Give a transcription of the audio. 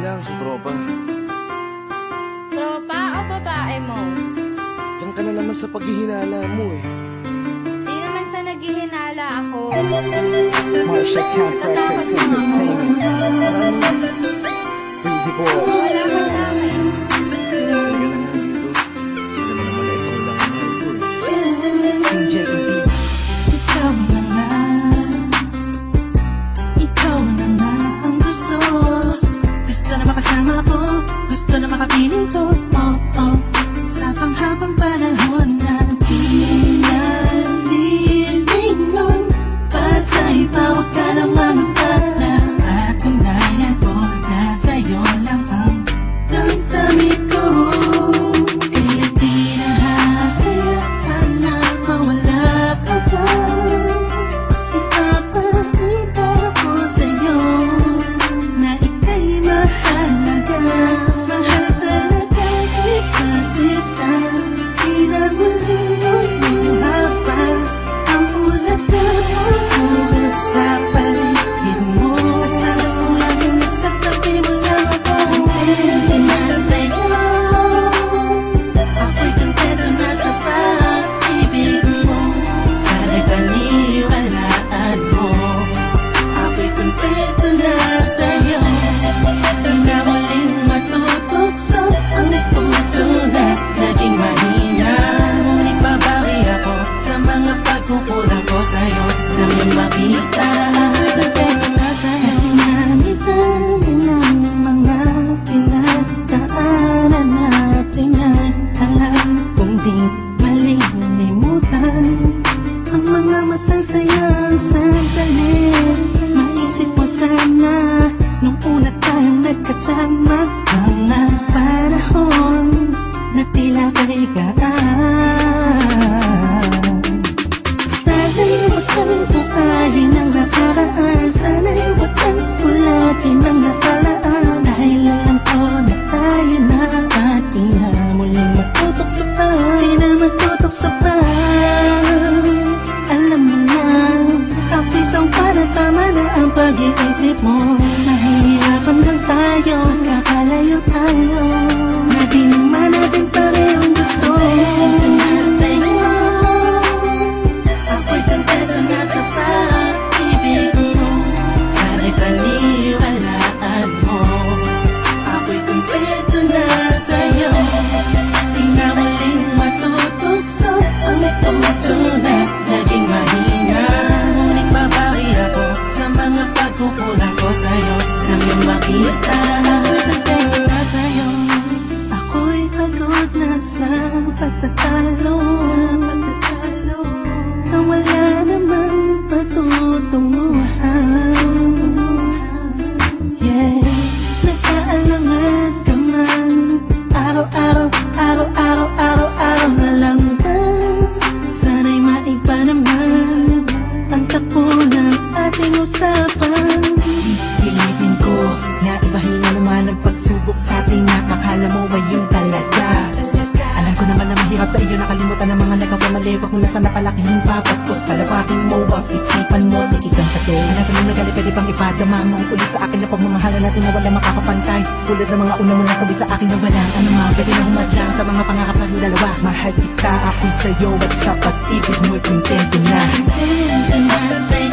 lang sa tropa. Tropa o babae mo? Yan ka na naman sa paghihinala mo eh. Di naman sa naghihinala ako. Marsha Camp Records Entertainment. Breezy Boys. Wala ka sa akin. Halika na nga dito. Hindi naman naman ikaw lang ang mahal ko eh. DJ EB. Ikaw na nga. Ikaw na nga ang gusto. Gusto na makasama ko. Gusto na makapiling ko. Oh, oh. Sa panghabang panahon na pinalilingon. Pasa'y pawag ka naman para. At tunayan ko na sa'yo lang ang damdamin ko. Kaya di na hayaan na mawala ka pa. Ipapakita ko sa'yo na ika'y mahalaga. Mahal talaga kita. Di na muling haba ang ulat na ulat sa paligid mo. Kasama ko laging sa tabi mo lang ako. Kontento na sa'yo. Ako'y kontento na sa pag-ibig mo. Sana'y paniwalaan mo. Ako'y kontento na sa'yo. Di na muling matutokso ang puso na naging mahina. Ngunit babawi ako sa mga pagkukulang ko sa'yo. Nang yung makita ako'y kontento na sa'yo. Sa dinami-dami ng mga pinagdaanan natin ay alam kong di malilimutan ang mga masasayang sandali. Maisip mo sana nung una tayong nagkasama. Mga panahon na tila kay gaan. Sana'y huwag kang buhayin ang nakaraan. Sana'y huwag kang ulatin ang nakalaan. Dahil alam ko na tayo na at di na muling matutokso pa. Di na matutokso pa. Alam mo na, ako isang para tama na ang pag-iisip mo. Nahihirapan lang tayo, kakalayo tayo. Na di naman natin parehong gusto. Kontento na sa'yo. Ako'y kontento na sa pag-ibig mo. Sana'y paniwalaan mo. Ako'y kontento na sa'yo. Di na muling matutokso ang puso na naging mahina. Ngunit babawi ako sa mga pagkukulang ko sa'yo. Nang yung makita ako'y kontento na sa'yo. Ako'y pagod na sa pagtatalo. Na wala namang patutunguhan. Yeah, nagkaalangan ka man. Araw-araw na lang ba? Sana'y maiba naman ang takbo ng ating usapan. Pilitin ko na ibahin na naman ang pagsubok sa ating nakakala mo ay yung talaga. Alam ko naman na mahirap sa iyo nakalimutan ang mga nagkakamali. Wag mo na sana palakihin pa pagkos palawakin mo ang isipan mo. Isang tato na ganun nagali pwede pang ipadama mo ulit sa akin na pagmamahalan natin na wala makakapantay. Tulad ng mga una mo nasabi sa akin na walang ano ma pwede na humadlang sa mga pangarap natin dalawa. Mahal kita ako'y sa'yo at sa pag-ibig mo'y kontento na. Kontento na sa'yo.